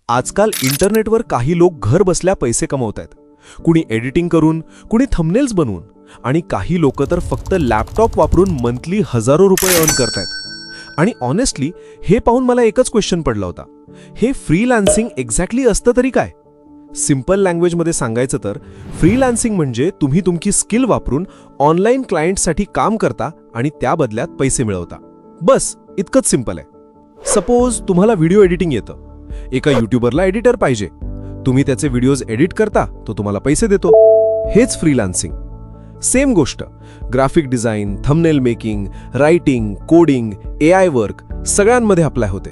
आजकाल इंटरनेटवर काही लोक घर बसल्या पैसे कमवत आहेत. कुणी एडिटिंग करून, कुणी थंबनेल्स बनवून आणि काही लोक तर फक्त लॅपटॉप वापरून मंथली हजारो रुपये अर्न करतायत. आणि ऑनेस्टली हे पाहून मला एकच क्वेश्चन पडला होता, हे फ्रीलान्सिंग एक्झॅक्टली असतं तरी काय? सिंपल लँग्वेजमध्ये सांगायचं तर फ्रीलान्सिंग म्हणजे तुम्ही तुमची स्किल वापरून ऑनलाईन क्लायंटसाठी काम करता आणि त्या बदल्यात पैसे मिळवता. बस इतकंच सिंपल आहे. सपोज तुम्हाला व्हिडिओ एडिटिंग येतं, एका यूट्यूबरला एडिटर पाहिजे, तुम्ही त्याचे व्हिडिओज एडिट करता, तो तुम्हाला पैसे देतो. हेच फ्रीलान्सिंग. सेम गोष्ट graphic design, thumbnail making, writing, coding, AI work सगळ्यांमध्ये अप्लाय होते.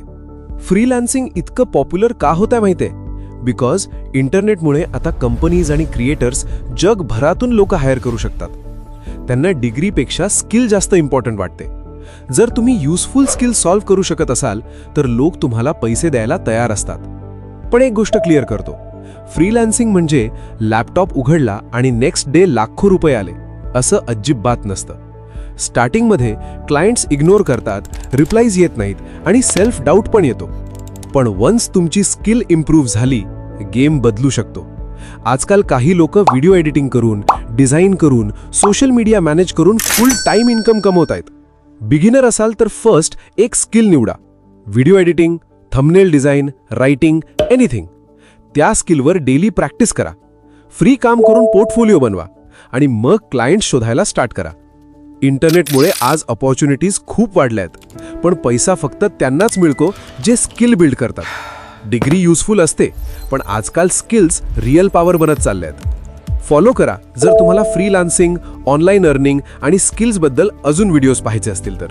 फ्रीलान्सिंग इतकं पॉप्युलर का होत आहे माहिती आहे? बिकॉज इंटरनेटमुळे आता कंपनीज आणि क्रिएटर्स जगभरातून लोक हायर करू शकतात. त्यांना डिग्रीपेक्षा स्किल जास्त इम्पॉर्टंट वाटते. जर तुम्ही युजफुल स्किल सॉल्व्ह करू शकत असाल तर लोक तुम्हाला पैसे द्यायला तयार असतात. पण एक गोष्ट क्लिअर करतो, फ्रीलान्सिंग म्हणजे लॅपटॉप उघडला आणि नेक्स्ट डे लाखो रुपये आले असं अजिबात नसतं. स्टार्टिंगमध्ये क्लायंट्स इग्नोर करतात, रिप्लाईज येत नाहीत आणि सेल्फ डाऊट पण येतो. पण वन्स तुमची स्किल इम्प्रूव्ह झाली, गेम बदलू शकतो. आजकाल काही लोक व्हिडिओ एडिटिंग करून, डिझाईन करून, सोशल मीडिया मॅनेज करून फुल टाइम इन्कम कमवत आहेत. बिगिनर असाल तर फर्स्ट एक स्किल निवडा, video editing, thumbnail design, writing, anything. त्या स्किलवर डेली प्रॅक्टिस करा, फ्री काम करून पोर्टफोलिओ बनवा आणि मग क्लायंट शोधायला स्टार्ट करा. इंटरनेटमुळे आज अपॉर्च्युनिटीज खूप वाढल्या आहेत, पण पैसा फक्त त्यांनाच मिळतो जे स्किल बिल्ड करतात. डिग्री युजफुल असते, पण आजकाल स्किल्स रिअल पॉवर बनत चालल्या आहेत. फॉलो करा जर तुम्हाला फ्रीलान्सिंग, ऑनलाईन अर्निंग आणि स्किल्सबद्दल अजून व्हिडिओज पाहायचे असतील तर.